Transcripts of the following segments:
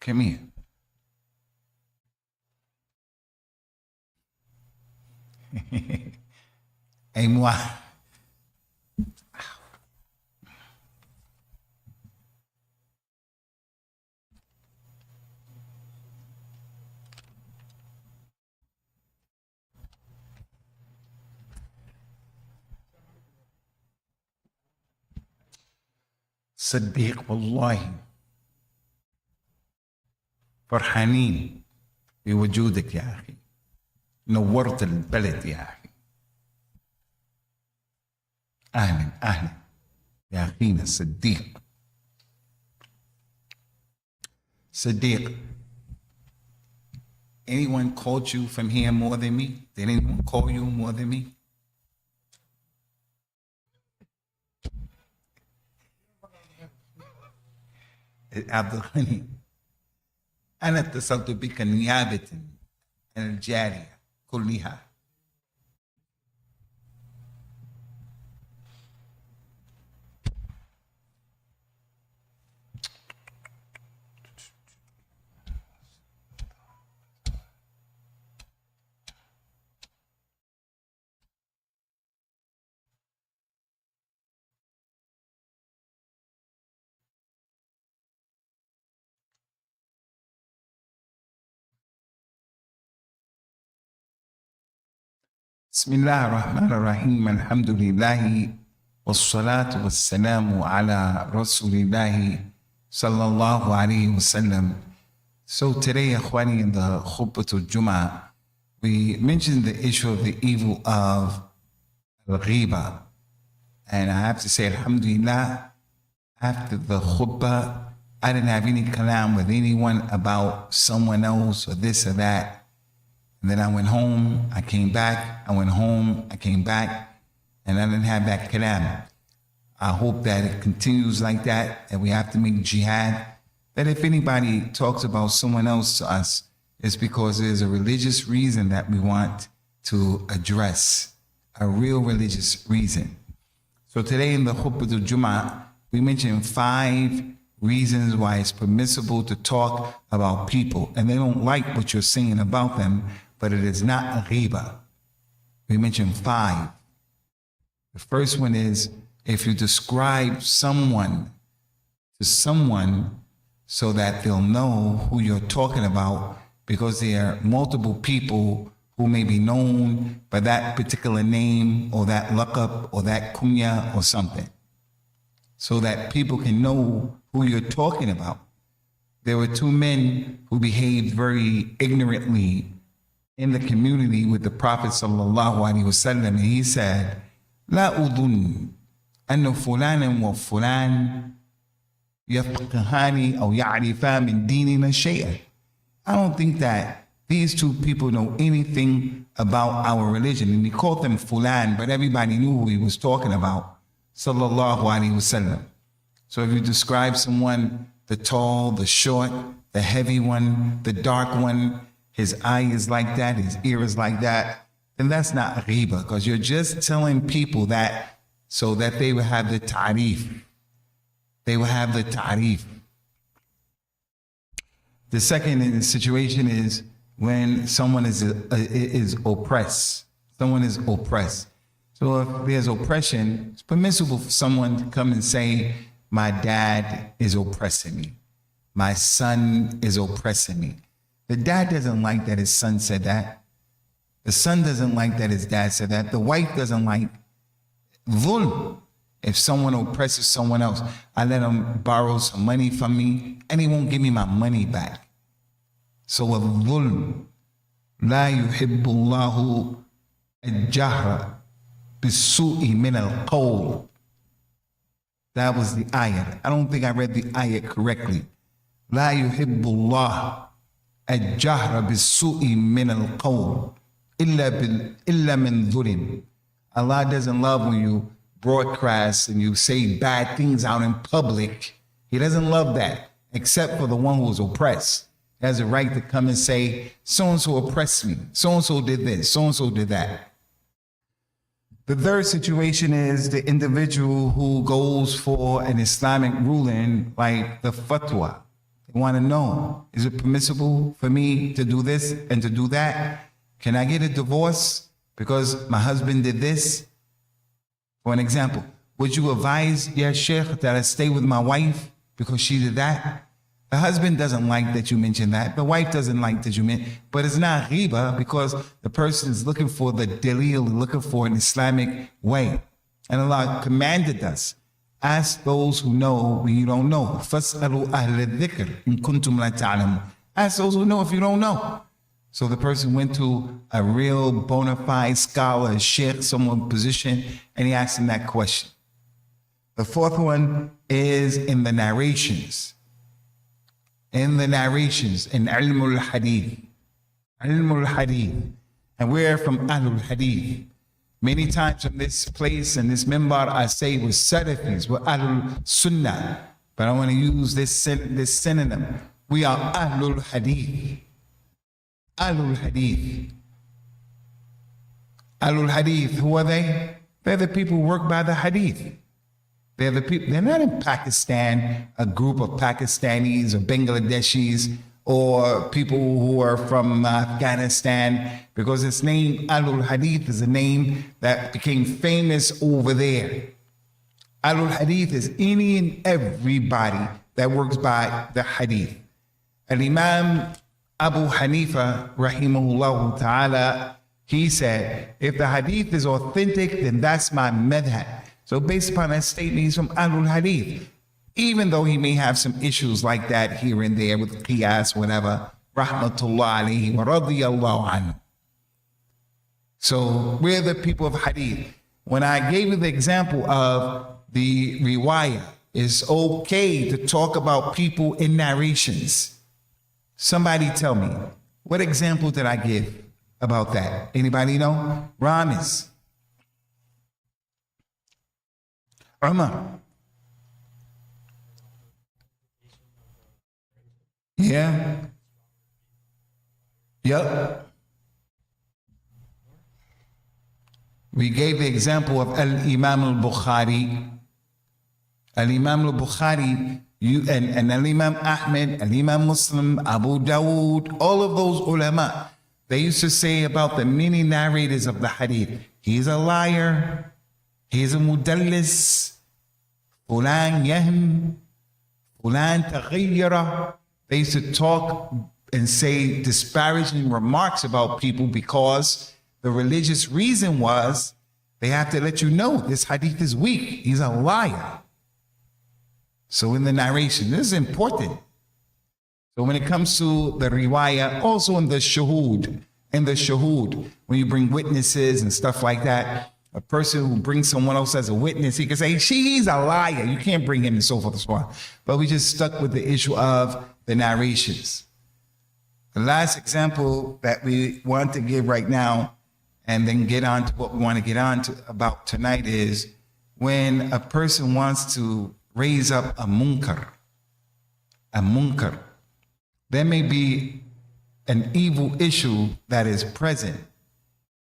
Come here. Hey, moi. صديق والله فرحانين بوجودك يا أخي، نورت البلد يا أخي. أهلا أهلا يا أخينا صديق. Sadiq, anyone called you from here more than me? Did anyone call you more than me? عبد الغني، أنا اتصلت بك نيابة عن الجارية كلها. بسم الله الرحمن الرحيم، الحمد لله والصلاة والسلام على رسول الله صلى الله عليه وسلم. So today, Akhwani, in the khutba to Jumu'ah, we mentioned the issue of the evil of Gheebah. And I have to say, alhamdulillah, after the khutbah, I didn't have any kalam with anyone about someone else or this or that. And then I went home, I came back, I went home, I came back, and I didn't have that kalam. I hope that it continues like that, and we have to make jihad. That if anybody talks about someone else to us, it's because there's a religious reason that we want to address, a real religious reason. So today in the khutbah to Jumu'ah, we mentioned 5 reasons why it's permissible to talk about people, and they don't like what you're saying about them, but it is not a gheebah. We mentioned 5. The first one is if you describe someone to someone so that they'll know who you're talking about, because there are multiple people who may be known by that particular name or that laqab or that kunya or something, so that people can know who you're talking about. There were 2 men who behaved very ignorantly in the community with the Prophet sallallahu alaihi wasallam, and he said, "La udun anna fulanan wa fulan yafqahani aw ya'rifa min dinina shay'an." I don't think that these 2 people know anything about our religion. And he called them fulan, but everybody knew who he was talking about, sallallahu alaihi wasallam. So if you describe someone, the tall, the short, the heavy one, the dark one, his eye is like that, his ear is like that, then that's not gheebah, because you're just telling people that so that they will have the ta'rif. They will have the ta'rif. The second situation is when someone is oppressed. Someone is oppressed. So if there's oppression, it's permissible for someone to come and say, "My dad is oppressing me. My son is oppressing me." The dad doesn't like that his son said that. The son doesn't like that his dad said that. The wife doesn't like dhulm. If someone oppresses someone else, I let him borrow some money from me and he won't give me my money back. So a dhulm. La yuhibbu Allahu al-jahra bis-su'i min al-qawl. That was the ayat. I don't think I read the ayat correctly. La yuhibbu Allah al-jahra bis-su'i min al-qawl illa min dhulm. Allah doesn't love when you broadcast and you say bad things out in public. He doesn't love that, except for the one who is oppressed. He has a right to come and say, so-and-so oppressed me, so-and-so did this, so-and-so did that. The third situation is the individual who goes for an Islamic ruling like the fatwa. They want to know, is it permissible for me to do this and to do that? Can I get a divorce because my husband did this? For an example, would you advise, yeah, Sheikh, that I stay with my wife because she did that? The husband doesn't like that you mention that. The wife doesn't like that you mention, but it's not Gheebah because the person is looking for the dalil, looking for an Islamic way. And Allah commanded us, ask those who know when you don't know. فَاسْأَلُوا أَهْلَ الذِّكْرِ إِن كُنْتُمْ لَا تَعْلَمُونَ. Ask those who know if you don't know. So the person went to a real bona fide scholar, a sheikh, someone position, and he asked him that question. The fourth one is in the narrations. In the narrations, in Ilmul Hadith. Ilmul Hadith. And we're from Ahlul Hadith. Many times in this place and this minbar, I say we're Salafis, we're As-Sunnah. But I want to use this synonym. We are Ahlul Hadith. Ahlul Hadith. Ahlul Hadith, who are they? They're the people who work by the Hadith. They're the people, they're not in Pakistan, a group of Pakistanis or Bangladeshis or people who are from Afghanistan, because this name, Ahlul Hadith, is a name that became famous over there. Ahlul Hadith is any and everybody that works by the Hadith. Al-Imam Abu Hanifa, rahimahullah ta'ala, he said, if the Hadith is authentic, then that's my madhab. So based upon that statement, he's from Ahlul Hadith. Even though he may have some issues like that here and there with qiyas, whatever, rahmatullah alayhi wa radiyallahu anhu. So we're the people of Hadith. When I gave you the example of the riwayah, it's okay to talk about people in narrations. Somebody tell me, what example did I give about that? Anybody know? Ramis. Umar. Yeah. Yep. We gave the example of Al-Imam al-Bukhari. Al-Imam al-Bukhari, and Al-Imam Ahmed, Al-Imam Muslim, Abu Dawood, all of those ulama, they used to say about the many narrators of the hadith, he's a liar, he's a mudallis, fulan yahm, fulan taghayyara. They used to talk and say disparaging remarks about people because the religious reason was they have to let you know this hadith is weak. He's a liar. So in the narration, this is important. So when it comes to the riwayah, also in the shuhud, when you bring witnesses and stuff like that, a person who brings someone else as a witness, he can say, he's a liar. You can't bring him and so forth and so on. But we just stuck with the issue of the narrations. The last example that we want to give right now, and then get on to what we want to get on to about tonight, is when a person wants to raise up a munkar. There may be an evil issue that is present,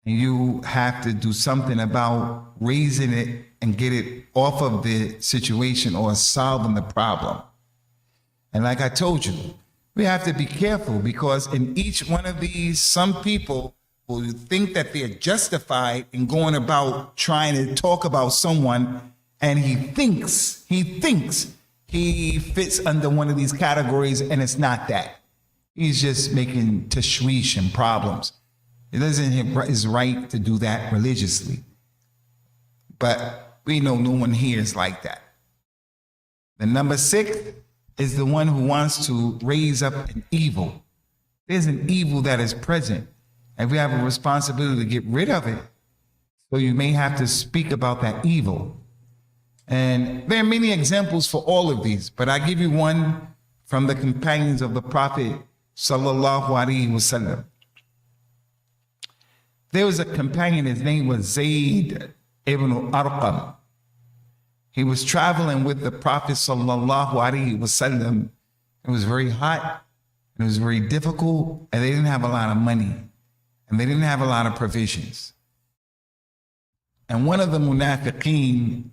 and you have to do something about raising it and get it off of the situation or solving the problem. And like I told you, we have to be careful, because in each one of these, some people will think that they're justified in going about trying to talk about someone, and he thinks he fits under one of these categories, and it's not that. He's just making tashwish and problems. It doesn't his right to do that religiously. But we know no one here is like that. The number 6 is the one who wants to raise up an evil. There's an evil that is present, and we have a responsibility to get rid of it. So you may have to speak about that evil. And there are many examples for all of these, but I give you one from the companions of the Prophet sallallahu alaihi wasallam. There was a companion, his name was Zayd ibn Arqam. He was traveling with the Prophet sallallahu alaihi wasallam. It was very hot, and it was very difficult, and they didn't have a lot of money, and they didn't have a lot of provisions. And one of the munafiqeen,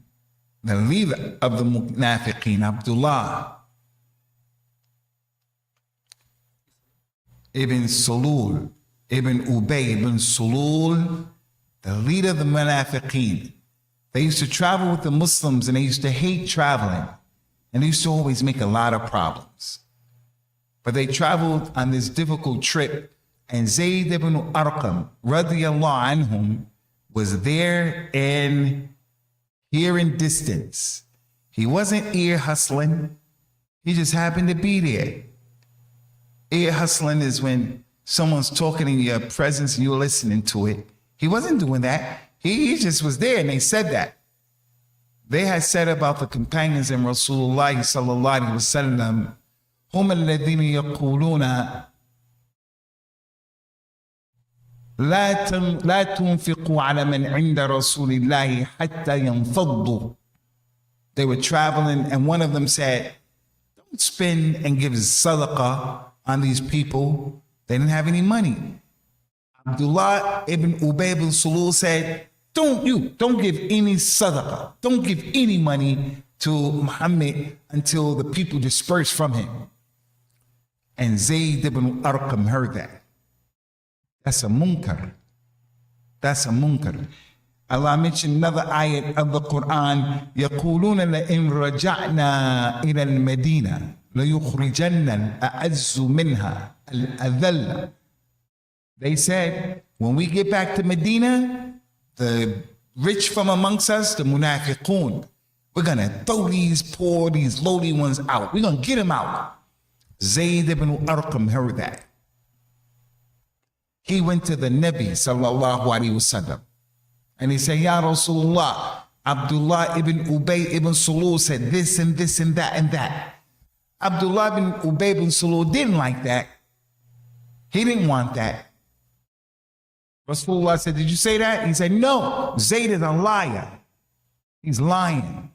the leader of the munafiqeen, Abdullah, ibn Sulul, ibn Ubay ibn Sulul, the leader of the Munafiqeen. They used to travel with the Muslims and they used to hate traveling. And they used to always make a lot of problems. But they traveled on this difficult trip, and Zayd ibn Arqam, radiyallahu anhum, was there and hearing distance. He wasn't ear hustling. He just happened to be there. Ear hustling is when someone's talking in your presence and you're listening to it. He wasn't doing that. He just was there, and they said that. They had said about the companions in Rasulullah sallallahu alaihi wasallam, هم الذين يقولون لا تنفقوا على من عند رسول الله حتى ينفضوا. They were traveling, and one of them said, don't spend and give sadaqah on these people. They didn't have any money. Abdullah ibn Ubay ibn Sulul said, don't give any sadaqah. Don't give any money to Muhammad until the people disperse from him. And Zayd ibn Arqam heard that. That's a munkar. That's a munkar. Allah mentioned another ayat of the Quran, يَقُولُونَ لَإِنْ رَجَعْنَا إِلَى الْمَدِينَةِ لَيُخْرِجَنَّ الْأَعَزُّ مِنْهَا الْأَذَلَّ. They said, when we get back to Medina, the rich from amongst us, the munafiqun, we're going to throw these poor, these lowly ones out. We're going to get them out. Zayd ibn Arqam heard that. He went to the Nabi sallallahu alaihi wasallam and he said, Ya Rasulullah, Abdullah ibn Ubay ibn Sulul said this and this and that and that. Abdullah ibn Ubay ibn Sulul didn't like that. He didn't want that. Rasulullah said, did you say that? He said, no, Zayd is a liar. He's lying.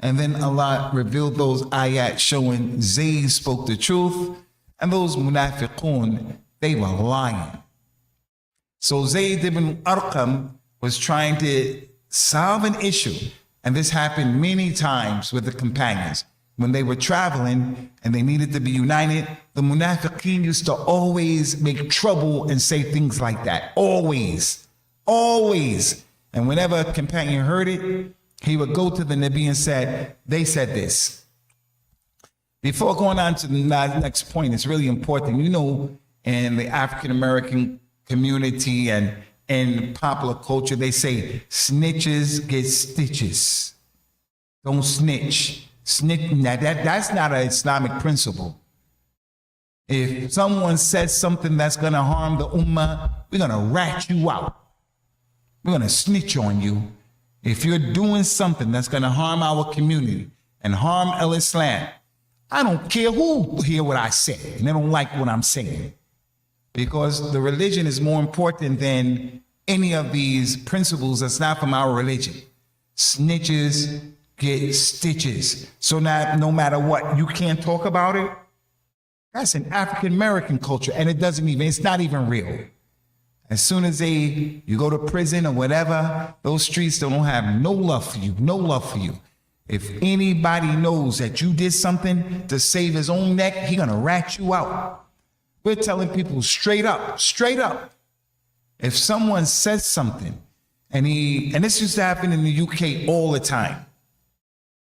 And then Allah revealed those ayat showing Zayd spoke the truth, and those munafiqun, they were lying. So Zayd ibn Arqam was trying to solve an issue, and this happened many times with the companions. When they were traveling and they needed to be united, the munafiqeen used to always make trouble and say things like that. Always. Always. And whenever a companion heard it, he would go to the Nabi and said, they said this. Before going on to the next point, it's really important. You know, in the African American community and in popular culture, they say snitches get stitches. Don't snitch. Snitch. Now that's not an Islamic principle. If someone says something that's going to harm the ummah, we're going to rat you out. We're going to snitch on you. If you're doing something that's going to harm our community and harm al-Islam, I don't care who hear what I say and they don't like what I'm saying. Because the religion is more important than any of these principles that's not from our religion. Snitches get stitches. So now, no matter what, you can't talk about it. That's an African American culture, and it's not even real. As soon as you go to prison or whatever, those streets don't have no love for you, no love for you. If anybody knows that you did something to save his own neck, he's gonna rat you out. We're telling people straight up. If someone says something, and this used to happen in the UK all the time,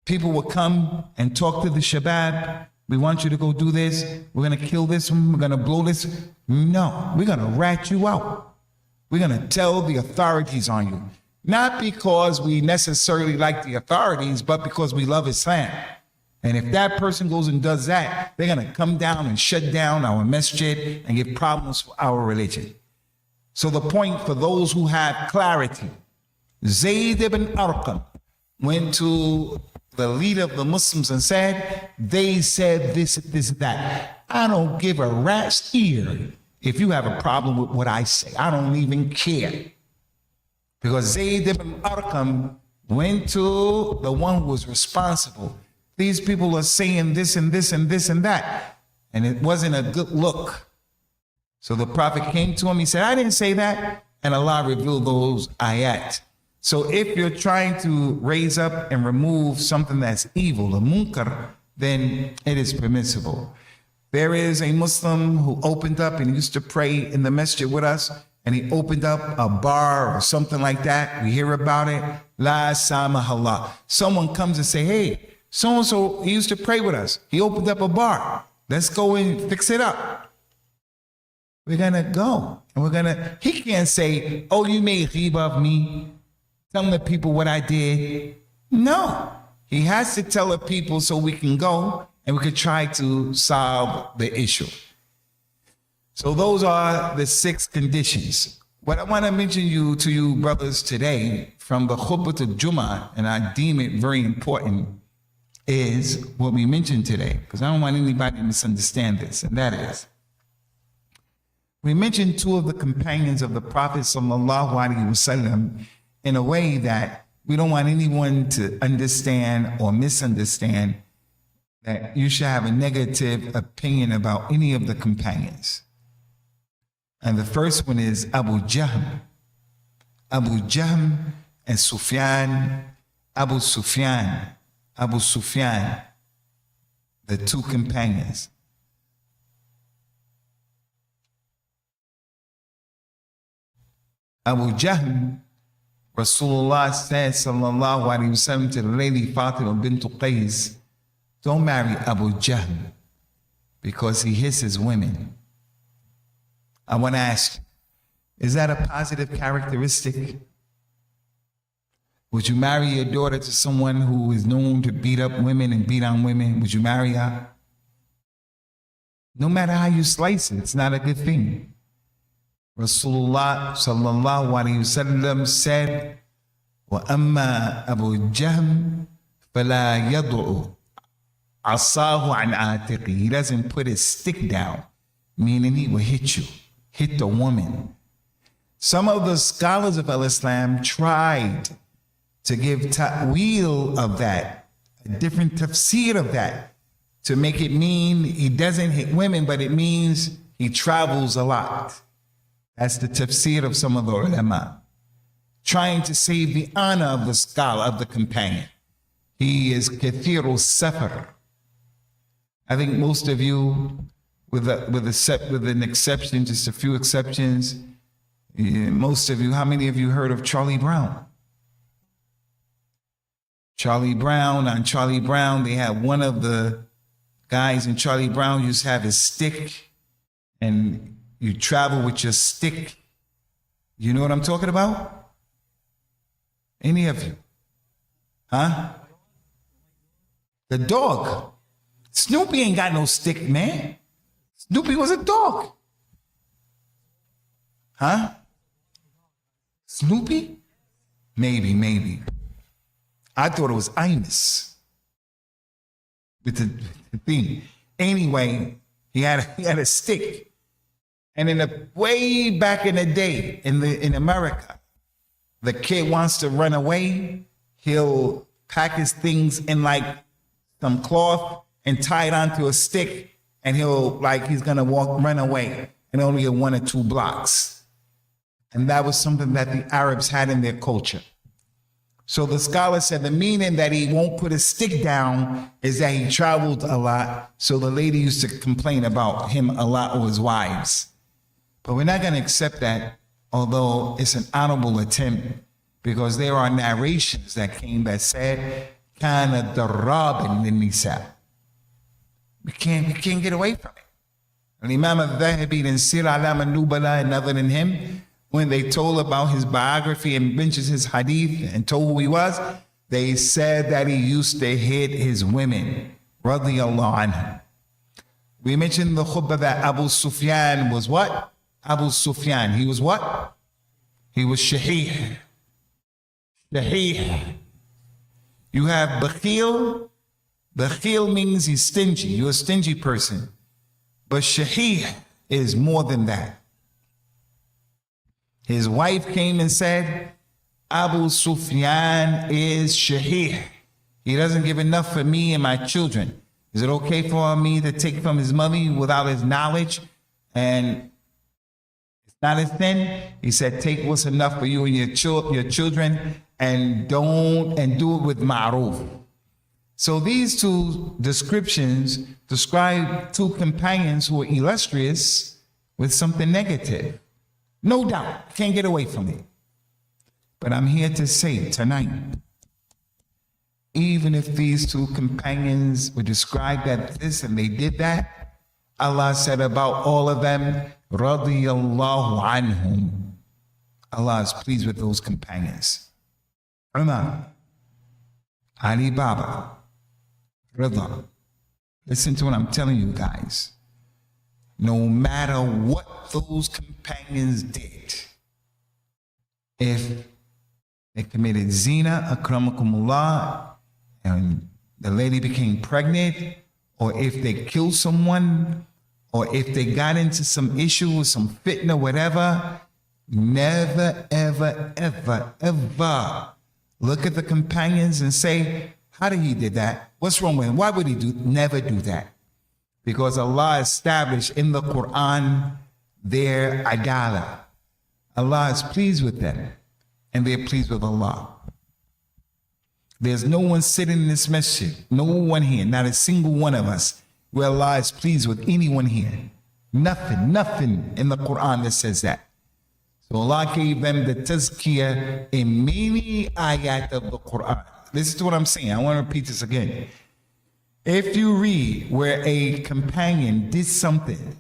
people would come and talk to the Shabab. We want you to go do this. We're going to kill this one. We're going to blow this. No, we're going to rat you out. We're going to tell the authorities on you. Not because we necessarily like the authorities, but because we love Islam. And if that person goes and does that, they're going to come down and shut down our masjid and give problems for our religion. So the point for those who have clarity, Zayd ibn Arqam went to the leader of the Muslims and said, they said this, that. I don't give a rat's ear if you have a problem with what I say. I don't even care. Because Zayd ibn Arqam went to the one who was responsible. These people are saying this and this and this and that. And it wasn't a good look. So the Prophet came to him, he said, I didn't say that. And Allah revealed those ayat. So if you're trying to raise up and remove something that's evil, a munkar, then it is permissible. There is a Muslim who opened up and used to pray in the masjid with us, and he opened up a bar or something like that. We hear about it. La samahallah. Someone comes and say, hey, so-and-so, he used to pray with us. He opened up a bar. Let's go and fix it up. We're going to go. And he can't say, oh, you made Gheebah of me. Tell the people what I did. No. He has to tell the people so we can go and we could try to solve the issue. So those are the 6 conditions. What I want to mention to you brothers today from the khutba to Jumuah, and I deem it very important, is what we mentioned today, because I don't want anybody to misunderstand this, and that is, we mentioned 2 of the companions of the Prophet sallallahu alaihi wasallam in a way that we don't want anyone to understand or misunderstand that you should have a negative opinion about any of the companions. And the first one is Abu Jahm. Abu Jahm and Sufyan, Abu Sufyan, the 2 companions. Abu Jahm, Rasulullah said, sallallahu alayhi wa sallam, to the lady Fatima bint Qais, don't marry Abu Jahm because he hisses women. I want to ask, is that a positive characteristic? Would you marry your daughter to someone who is known to beat up women and beat on women? Would you marry her? No matter how you slice it, it's not a good thing. Rasulullah sallallahu alayhi wasallam said, وَأَمَّا أَبُو الْجَهْمِ فَلَا يَضُعُ عَصَاهُ عَنْ عَاتِقِهِ. He doesn't put his stick down, meaning he will hit you, hit the woman. Some of the scholars of Islam tried to give ta'wil of that, a different tafsir of that, to make it mean he doesn't hit women, but it means he travels a lot. That's the tafsir of some of the ulama, trying to save the honor of the scholar, of the companion. He is kathiru safar. I think most of you, with an exception, just a few exceptions, most of you, how many of you heard of Charlie Brown? Charlie Brown, on Charlie Brown, they had one of the guys in Charlie Brown used to have his stick, and you travel with your stick. You know what I'm talking about? Any of you? Huh? The dog. Snoopy ain't got no stick, man. Snoopy was a dog. Huh? Snoopy? Maybe. I thought it was Imus with the thing. Anyway, he had a stick. And way back in the day, in America, the kid wants to run away, he'll pack his things in like some cloth and tie it onto a stick, and he's gonna run away, and only 1 or 2 blocks. And that was something that the Arabs had in their culture. So the scholar said the meaning that he won't put his stick down is that he traveled a lot. So the lady used to complain about him a lot, or his wives. But we're not going to accept that, although it's an honorable attempt, because there are narrations that came that said, "Kana darabin lin-nisa." We can't get away from it. And Imam al-Dhahabi in Sir Alam al-Nubala, and other than him, when they told about his biography and mentions his hadith and told who he was, they said that he used to hit his women, radiyallahu anhu. We mentioned the khutbah that Abu Sufyan was what? Abu Sufyan, he was what? He was shahih. Shahih. You have bakhil. Bakhil means he's stingy. You're a stingy person. But shahih is more than that. His wife came and said, Abu Sufyan is shahih. He doesn't give enough for me and my children. Is it okay for me to take from his money without his knowledge? And it's not a sin. He said, take what's enough for you and your children, and do it with ma'ruf. So these two descriptions describe two companions who were illustrious with something negative. No doubt, can't get away from it. But I'm here to say tonight, even if these two companions were described as this and they did that, Allah said about all of them, radiyallahu anhum. Allah is pleased with those companions. Umar, Ali Baba, Rida. Listen to what I'm telling you guys. No matter what those companions did, if they committed zina, akramakumullah, and the lady became pregnant, or if they killed someone, or if they got into some issue with some fitna, whatever, never, ever, ever, ever look at the companions and say, how did he did that? What's wrong with him? Why would he never do that? Because Allah established in the Quran their adala. Allah is pleased with them, and they're pleased with Allah. There's no one sitting in this masjid, no one here, not a single one of us, where Allah is pleased with anyone here. Nothing in the Quran that says that. So Allah gave them the tazkiyah in many ayat of the Quran. Listen to what I'm saying. I want to repeat this again. If you read where a companion did something,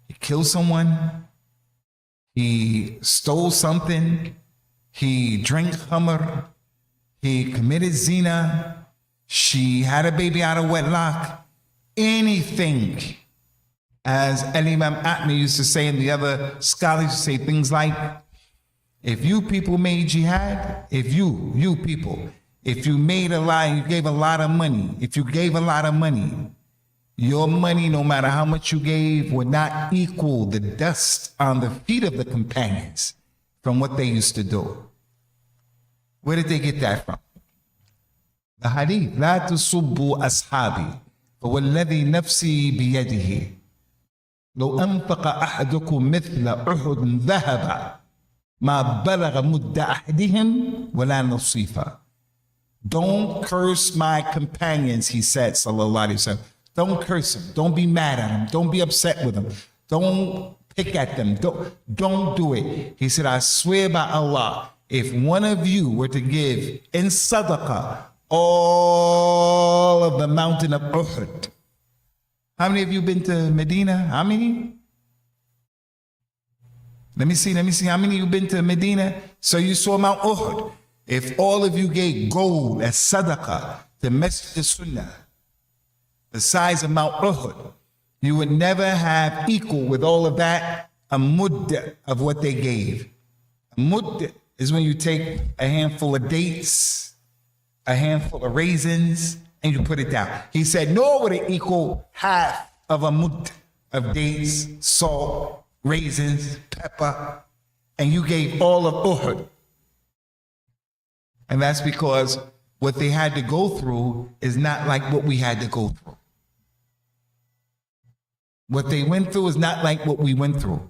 he killed someone, he stole something, he drank khamr, he committed zina, she had a baby out of wedlock, anything, as Imam Ahmed used to say, and the other scholars used to say things like, if you people made jihad, if you people, if you made a lie and you gave a lot of money, if you gave a lot of money, your money, no matter how much you gave, would not equal the dust on the feet of the companions from what they used to do. Where did they get that from? The hadith, لا تسبوا أصحابي فوالذي نفسي بيده لو أنفق أحدكم مثل أحد ذهب ما بلغ مد أحدهم ولا نصيفا. Don't curse my companions, he said, sallallahu alaihi wasallam. Don't curse them. Don't be mad at them. Don't be upset with them. Don't pick at them. Don't do it. He said, I swear by Allah, if one of you were to give in sadaqah all of the mountain of Uhud. How many of you been to Medina? How many? Let me see. How many of you been to Medina? So you saw Mount Uhud. If all of you gave gold as sadaqah to Masjid As-Sunnah, the size of Mount Brotherhood, you would never have equal with all of that a mudd of what they gave. A mudd is when you take a handful of dates, a handful of raisins, and you put it down. He said, nor would it equal half of a mudd of dates, salt, raisins, pepper, and you gave all of Uhud. And that's because what they had to go through is not like what we had to go through. What they went through is not like what we went through.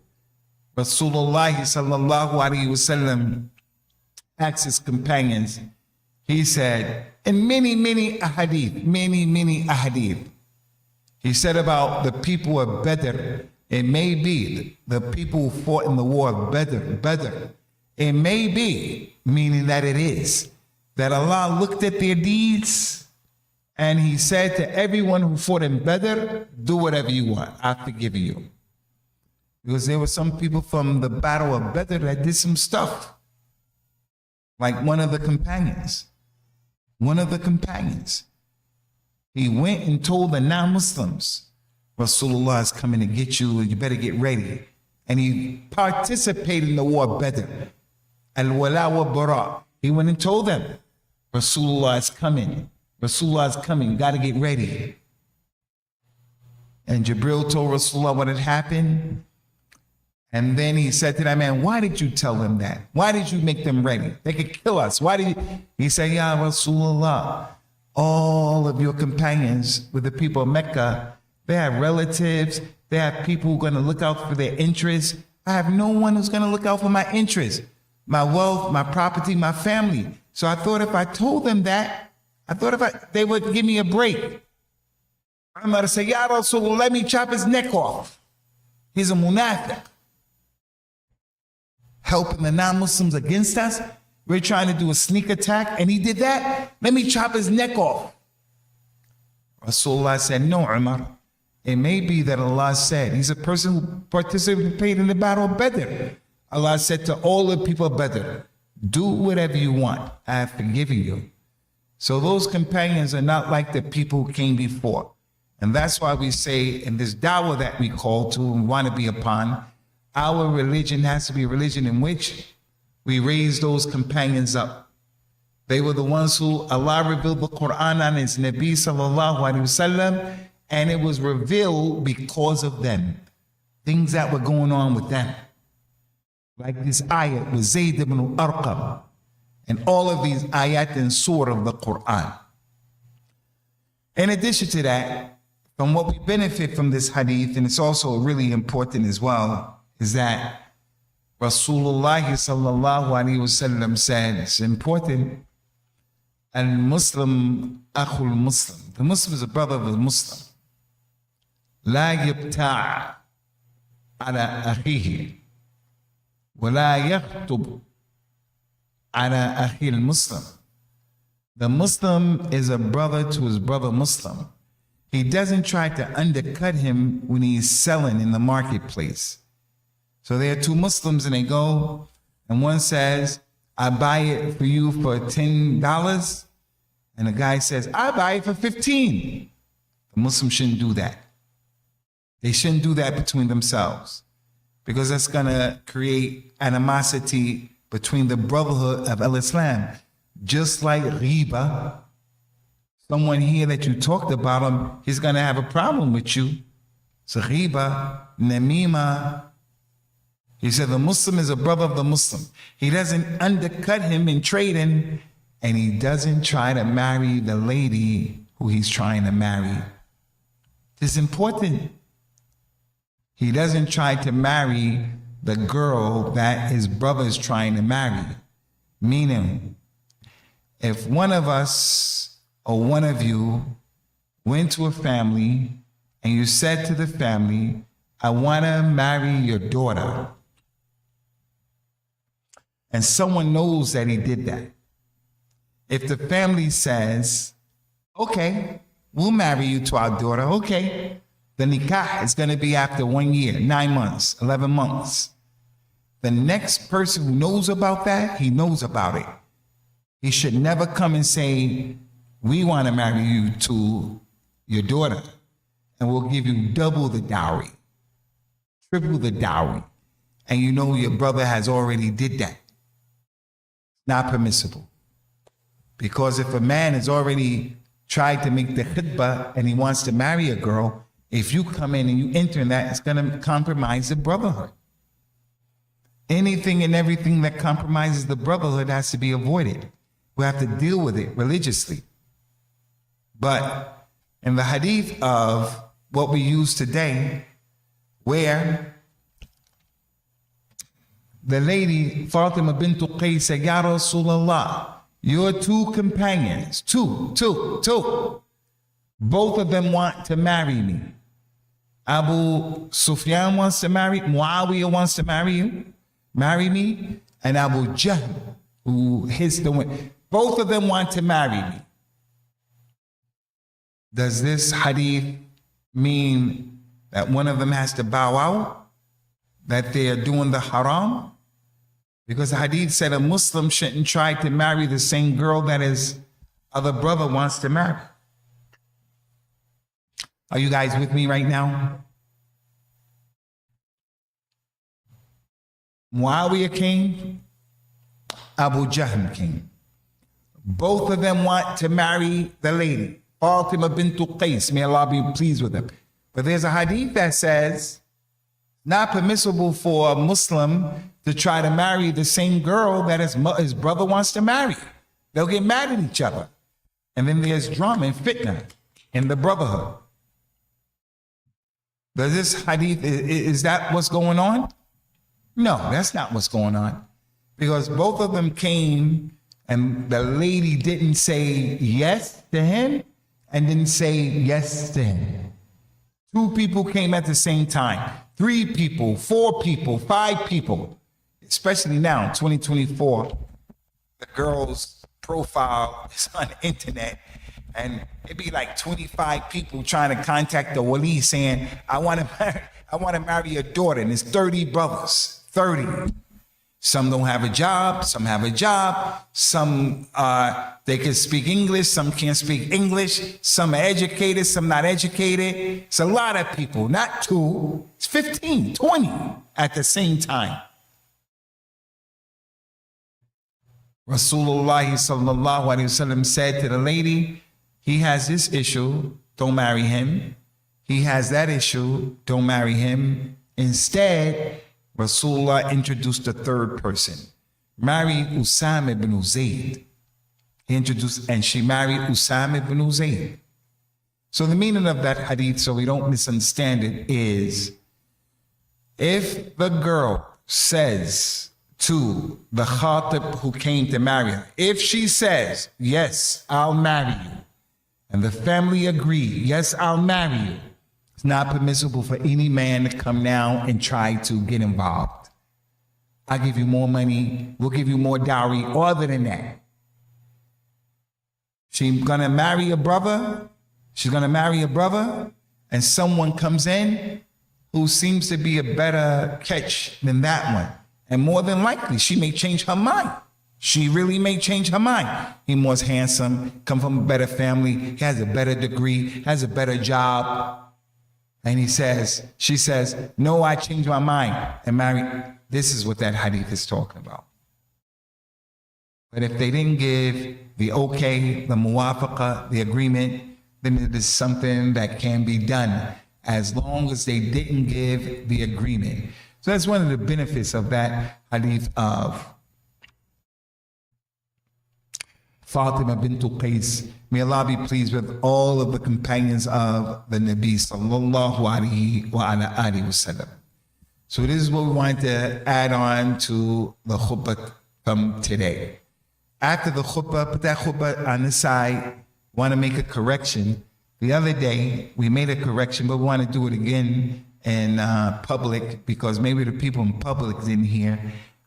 Rasulullah sallallahu alaihi wasallam asked his companions, he said, in many ahadith, he said about the people of Badr, it may be the people who fought in the war of Badr, it may be, meaning that it is, that Allah looked at their deeds and he said to everyone who fought in Badr, do whatever you want, I've forgiven you. Because there were some people from the battle of Badr that did some stuff. Like one of the companions. He went and told the non-Muslims, Rasulullah is coming to get you, you better get ready. And he participated in the war of Badr. Al-Wala wa Bara. He went and told them, Rasulullah is coming. Rasulullah is coming, you got to get ready. And Jibril told Rasulullah what had happened. And then he said to that man, why did you tell them that? Why did you make them ready? They could kill us. Why did you? He said, Ya Rasulullah, all of your companions with the people of Mecca, they have relatives, they have people who are going to look out for their interests. I have no one who's going to look out for my interests, my wealth, my property, my family. So I thought if I told them that, I thought if they would give me a break. I'm going to say, Ya Rasulullah, let me chop his neck off. He's a munafiq. Helping the non-Muslims against us. We're trying to do a sneak attack, and he did that. Let me chop his neck off. Rasulullah said, no, Umar. It may be that Allah said, he's a person who participated in the battle of Badr. Allah said to all the people of Badr, do whatever you want. I have forgiven you. So those companions are not like the people who came before. And that's why we say in this dawah that we call to and want to be upon, our religion has to be a religion in which we raise those companions up. They were the ones who Allah revealed the Quran on his Nabi sallallahu alaihi wasallam, and it was revealed because of them. Things that were going on with them. Like this ayat with Zayd ibn Arqam, and all of these ayat and surah of the Quran. In addition to that, from what we benefit from this hadith, and it's also really important as well, is that Rasulullah sallallahu alaihi wasallam said, it's important, al-Muslim akhul Muslim. The Muslim is a brother of the Muslim. لا يبتاع على أخيه ولا يخطب على أخي المسلم. The Muslim is a brother to his brother Muslim. He doesn't try to undercut him when he's selling in the marketplace. So there are two Muslims and they go, and one says, I buy it for you for $10. And the guy says, I buy it for 15. The Muslim shouldn't do that. They shouldn't do that between themselves, because that's going to create animosity between the Brotherhood of Al-Islam. Just like Gheebah, someone here that you talked about him, he's going to have a problem with you. So Gheebah, Namima, he said the Muslim is a brother of the Muslim. He doesn't undercut him in trading, and he doesn't try to marry the lady who he's trying to marry. This is important. He doesn't try to marry the girl that his brother is trying to marry. Meaning, if one of us or one of you went to a family and you said to the family, I want to marry your daughter, and someone knows that he did that. If the family says, okay, we'll marry you to our daughter, okay. The nikah is going to be after 1 year, 9 months, 11 months. The next person who knows about that, he knows about it. He should never come and say, we want to marry you to your daughter, and we'll give you double the dowry, triple the dowry. And you know your brother has already did that. Not permissible. Because if a man has already tried to make the khutba and he wants to marry a girl, if you come in and you enter in that, it's going to compromise the brotherhood. Anything and everything that compromises the brotherhood has to be avoided. We have to deal with it religiously. But in the hadith of what we use today, where the lady Fatima bint Qais said, Ya Rasulullah, your two companions, two, both of them want to marry me. Abu Sufyan wants to marry, Muawiyah wants to marry me, and Abu Jahl, who hits the wind. Both of them want to marry me. Does this hadith mean that one of them has to bow out? That they are doing the haram? Because the hadith said a Muslim shouldn't try to marry the same girl that his other brother wants to marry. Are you guys with me right now? Muawiyah came, Abu Jahl came. Both of them want to marry the lady, Fatima bint Qais. May Allah be pleased with them. But there's a hadith that says, not permissible for a Muslim to try to marry the same girl that his brother wants to marry. They'll get mad at each other. And then there's drama and fitna in the brotherhood. Does this hadith, is that what's going on? No, that's not what's going on. Because both of them came and the lady didn't say yes to him and didn't say yes to him. 2 people came at the same time. 3 people, 4 people, 5 people. Especially now, 2024, the girl's profile is on the internet, and it'd be like 25 people trying to contact the wali saying, I want to marry your daughter, and it's 30 brothers, 30. Some don't have a job, some have a job, some they can speak English, some can't speak English, some are educated, some not educated. It's a lot of people, not 2, it's 15, 20 at the same time. Rasulullah sallallahu alaihi wasallam said to the lady, he has this issue, don't marry him. He has that issue, don't marry him. Instead, Rasulullah introduced a 3rd person. Marry Usama ibn Zayd. He introduced, and she married Usama ibn Zayd. So the meaning of that hadith, so we don't misunderstand it, is if the girl says to the khatib who came to marry her, if she says, yes, I'll marry you, and the family agree, yes, I'll marry you, it's not permissible for any man to come now and try to get involved. I'll give you more money, we'll give you more dowry, other than that. She's gonna marry a brother, and someone comes in who seems to be a better catch than that one. And more than likely, she may change her mind. She really may change her mind. He more handsome, come from a better family, he has a better degree, has a better job. And she says, no, I changed my mind and marry. This is what that hadith is talking about. But if they didn't give the okay, the muwafaqa, the agreement, then it is something that can be done as long as they didn't give the agreement. So that's one of the benefits of that hadith of Fatima bint Qais. May Allah be pleased with all of the companions of the Nabi sallallahu alaihi wasallam. So this is what we wanted to add on to the khutbah from today. After the khutbah, put that khutbah on the side. Want to make a correction. The other day we made a correction, but we want to do it again in public because maybe the people in public didn't hear.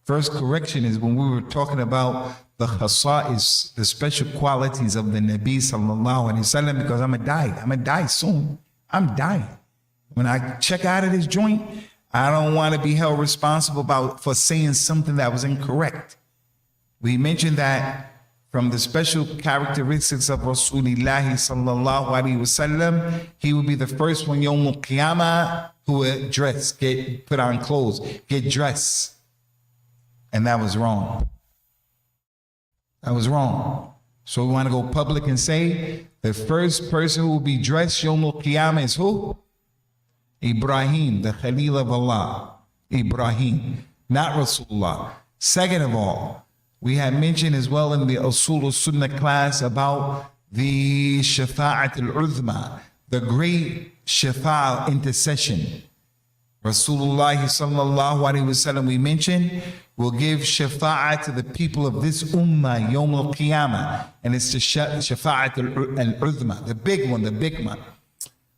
First correction is when we were talking about the khasa'is, the special qualities of the Nabi sallallahu alaihi wasallam, because I'm gonna die soon. I'm dying. When I check out of this joint, I don't want to be held responsible for saying something that was incorrect. We mentioned that from the special characteristics of Rasulullah sallallahu alaihi wasallam, he would be the first one Yawm al-Qiyamah who would dress, put on clothes, get dressed. And that was wrong. That was wrong. So we want to go public and say the first person who will be dressed Yawm al-Qiyamah is who? Ibrahim, the Khalil of Allah. Ibrahim, not Rasulullah. Second of all, we had mentioned as well in the As-Sunnah class about the Shafa'at al-Uzma, the great Shafa' intercession. Rasulullah sallallahu alaihi wasallam, we mentioned, will give Shafa'at to the people of this ummah, Yawm al-Qiyamah. And it's the Shafa'at al-Uzma, the big one, the big one.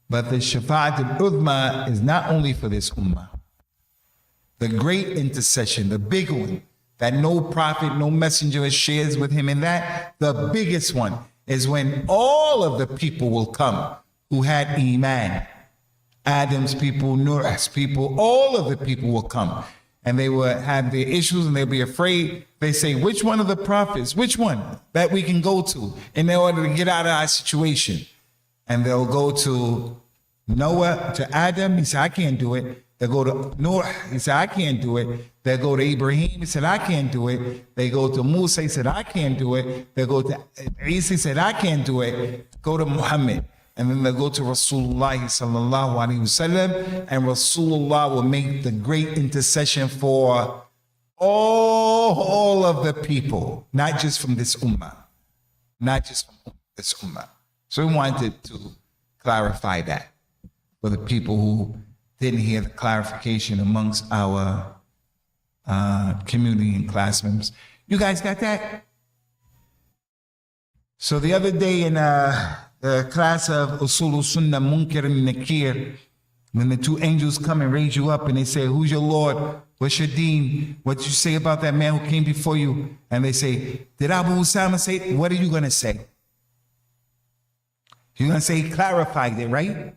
But the Shafa'at al-Uzma is not only for this ummah. The great intercession, the big one, that no prophet, no messenger shares with him in that, the biggest one is when all of the people will come who had Iman. Adam's people, Noah's people, all of the people will come. And they will have their issues and they'll be afraid. They say, which one of the prophets, which one that we can go to in order to get out of our situation? And they'll go to Noah, to Adam. He said, I can't do it. They'll go to Noah. He said, I can't do it. They'll go to Ibrahim. He said, I can't do it. They go to Musa. He said, I can't do it. They'll go to Isa. He said, I can't do it. Go to Muhammad. And then they'll go to Rasulullah sallallahu alaihi wasallam, and Rasulullah will make the great intercession for all of the people, not just from this ummah, not just from this ummah. So we wanted to clarify that for the people who didn't hear the clarification amongst our community and class members. You guys got that? So the other day in the class of Usul Sunnah, Munkar and Nakir, when the two angels come and raise you up and they say, who's your Lord? What's your deen? What you say about that man who came before you? And they say, did Abu Usama say it? What are you going to say? You're going to say he clarified it, right?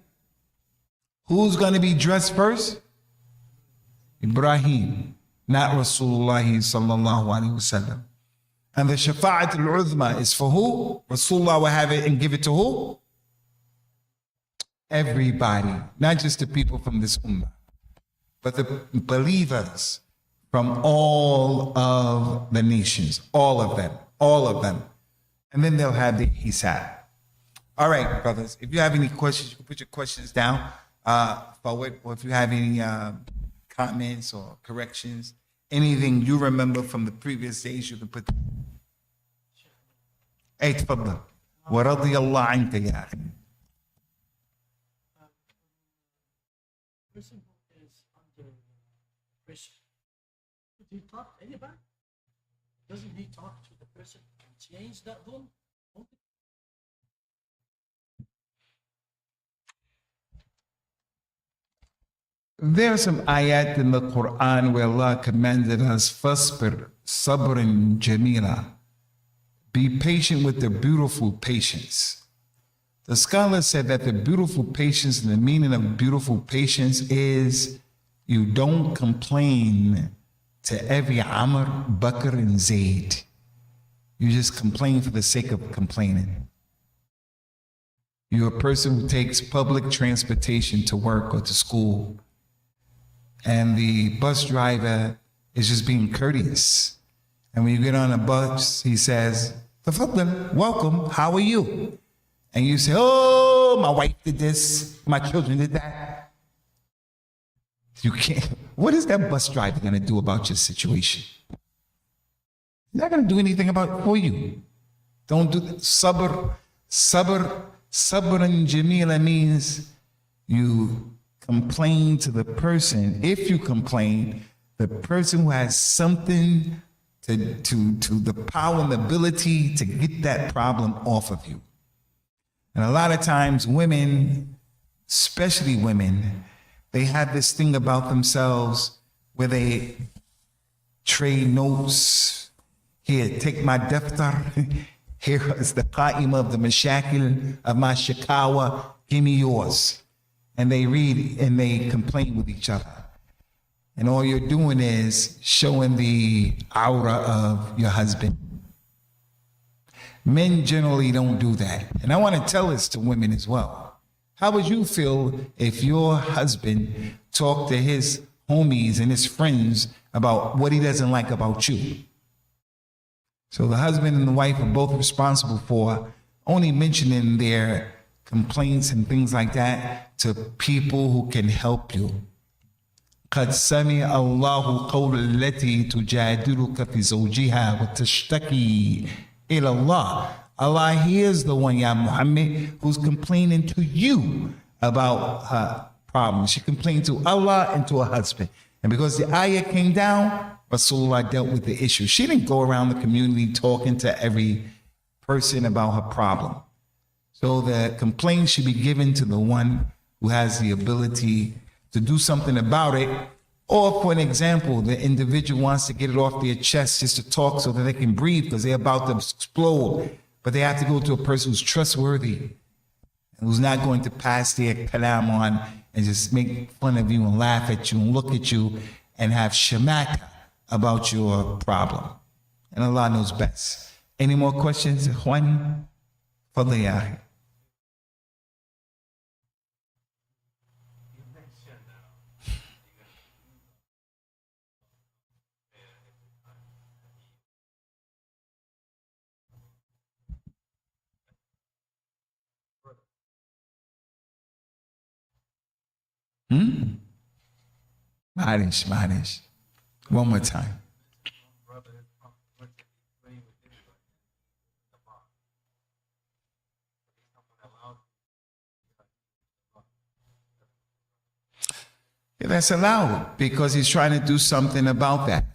Who's going to be dressed first? Ibrahim, not Rasulullah sallallahu alaihi wasallam. And the Shafa'at al-Uzma is for who? Rasulullah will have it and give it to who? Everybody, not just the people from this ummah, but the believers from all of the nations, all of them. And then they'll have the hisab. All right, brothers, if you have any questions, you can put your questions down forward, or if you have any comments or corrections, anything you remember from the previous days, you can put. Hey, تفضل. ورضي الله عنك يا أخي. Person who is under pressure, would he talk to anybody? Doesn't he talk to the person and change that rule? There are some ayat in the Quran where Allah commanded us, "Fasbir sabran jamila." Be patient with the beautiful patience. The scholar said that the beautiful patience, and the meaning of beautiful patience, is you don't complain to every Amr, Bakr, and Zayd. You just complain for the sake of complaining. You're a person who takes public transportation to work or to school, and the bus driver is just being courteous. And when you get on a bus, he says, "Tafaddal, welcome, how are you?" And you say, "Oh, my wife did this, my children did that." You can't. What is that bus driver going to do about your situation? He's not going to do anything about it for you. Don't do that. Sabr and Jamila means you complain to the person. If you complain, the person who has something to the power and the ability to get that problem off of you. And a lot of times women, especially women, they have this thing about themselves where they trade notes. Here, take my daftar. Here is the qa'im of the mashakil of my shakawa. Give me yours. And they read and they complain with each other. And all you're doing is showing the aura of your husband. Men generally don't do that. And I want to tell this to women as well. How would you feel if your husband talked to his homies and his friends about what he doesn't like about you? So the husband and the wife are both responsible for only mentioning their complaints and things like that to people who can help you. قد سمع الله قول التي تجادلك في زوجها وتشتكي إلى الله. Allah hears the one, Ya Muhammad, who's complaining to you about her problems. She complained to Allah and to her husband. And because the ayah came down, Rasulullah dealt with the issue. She didn't go around the community talking to every person about her problem. So the complaint should be given to the one who has the ability to do something about it. Or for an example, the individual wants to get it off their chest just to talk so that they can breathe because they're about to explode. But they have to go to a person who's trustworthy and who's not going to pass their kalam on and just make fun of you and laugh at you and look at you and have shamata about your problem. And Allah knows best. Any more questions? Juan? Fadli ya. Manish. One more time. Yeah, that's allowed because he's trying to do something about that.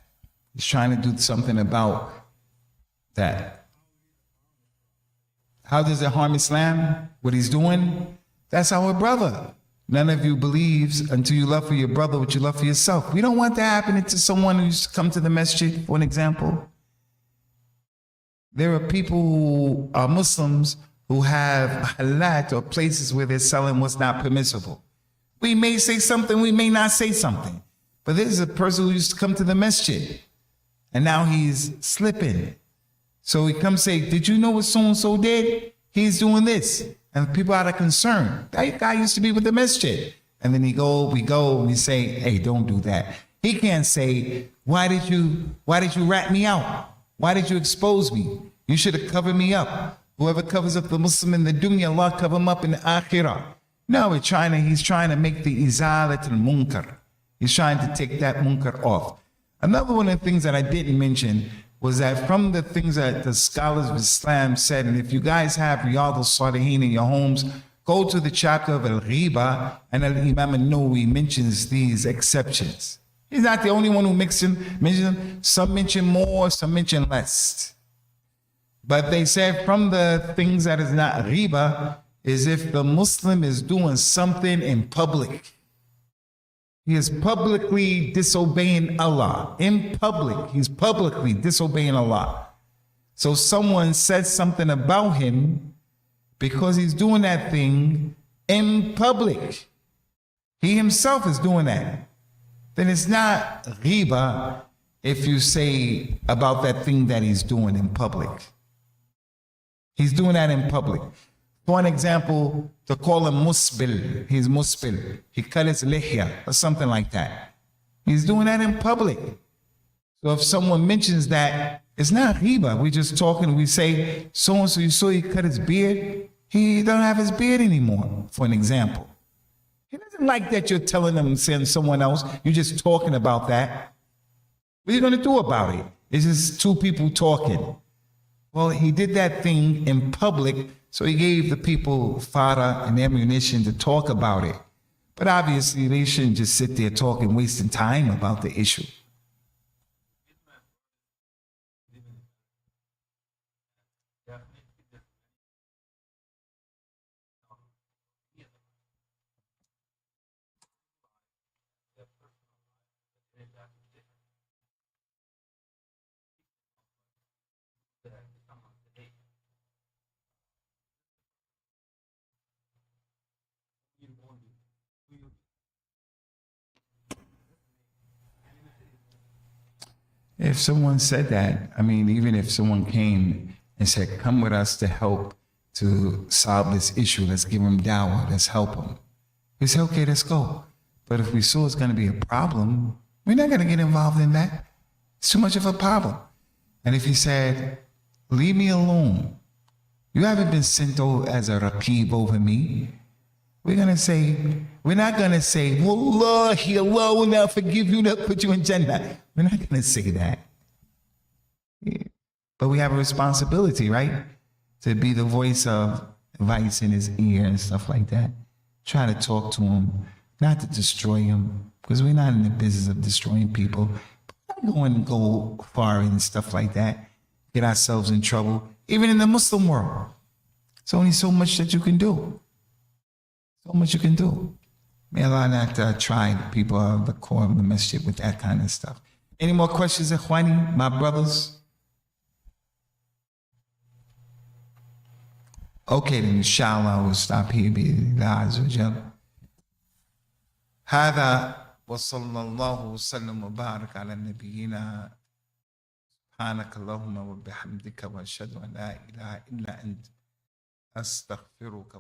He's trying to do something about that. How does it harm Islam? What he's doing? That's our brother. None of you believes until you love for your brother what you love for yourself. We don't want that happening to someone who used to come to the masjid, for an example. There are people who are Muslims who have halat or places where they're selling what's not permissible. We may say something, we may not say something. But there's a person who used to come to the masjid and now he's slipping. So he comes say, did you know what so-and-so did? He's doing this. And people out of concern. That guy used to be with the masjid. And then we go and we say, hey, don't do that. He can't say, why did you rat me out? Why did you expose me? You should have covered me up. Whoever covers up the Muslim in the dunya, Allah cover him up in the akhirah. No, he's trying to make the izalat al-munkar. He's trying to take that munkar off. Another one of the things that I didn't mention was that from the things that the scholars of Islam said, and if you guys have Riyadh al-Salihin in your homes, go to the chapter of Al-Gheebah, and Al-Imam al-Nawawi mentions these exceptions. He's not the only one who mentions them. Some mention more, some mention less. But they said from the things that is not Gheebah is if the Muslim is doing something in public. He is publicly disobeying Allah. In public, he's publicly disobeying Allah. So someone said something about him because he's doing that thing in public. He himself is doing that. Then it's not Gheebah if you say about that thing that he's doing in public. He's doing that in public. For an example, to call him musbil, he's musbil. He cut his lihya or something like that. He's doing that in public. So if someone mentions that, it's not Gheebah. We just talking, we say, so-and-so, you saw he cut his beard? He don't have his beard anymore, for an example. He doesn't like that you're telling him, saying someone else. You're just talking about that. What are you going to do about it? It's just two people talking. Well, he did that thing in public, so he gave the people fodder and ammunition to talk about it. But obviously, they shouldn't just sit there talking, wasting time about the issue. If someone said that, I mean, even if someone came and said, come with us to help to solve this issue, let's give him dawah, let's help him. We say, okay, let's go. But if we saw it's going to be a problem, we're not going to get involved in that. It's too much of a problem. And if he said, leave me alone, you haven't been sent over as a raqib over me, we're not going to say, Wallahi, Allah will not forgive you, not put you in Jannah. We're not going to say that. Yeah. But we have a responsibility, right? To be the voice of advice in his ear and stuff like that. Try to talk to him, not to destroy him, because we're not in the business of destroying people. But not going to go far and stuff like that, get ourselves in trouble, even in the Muslim world. It's only so much that you can do. So much you can do. May Allah not try the people of the core of the masjid with that kind of stuff. Any more questions, Ikhwani, my brothers? Okay, then inshallah we'll stop here. Bi-Idhnillah Azza wa Jal. هذا وصلى الله وسلم وبارك على نبينا سبحانك اللهم وبحمدك واشهد ان لا اله الا انت استغفرك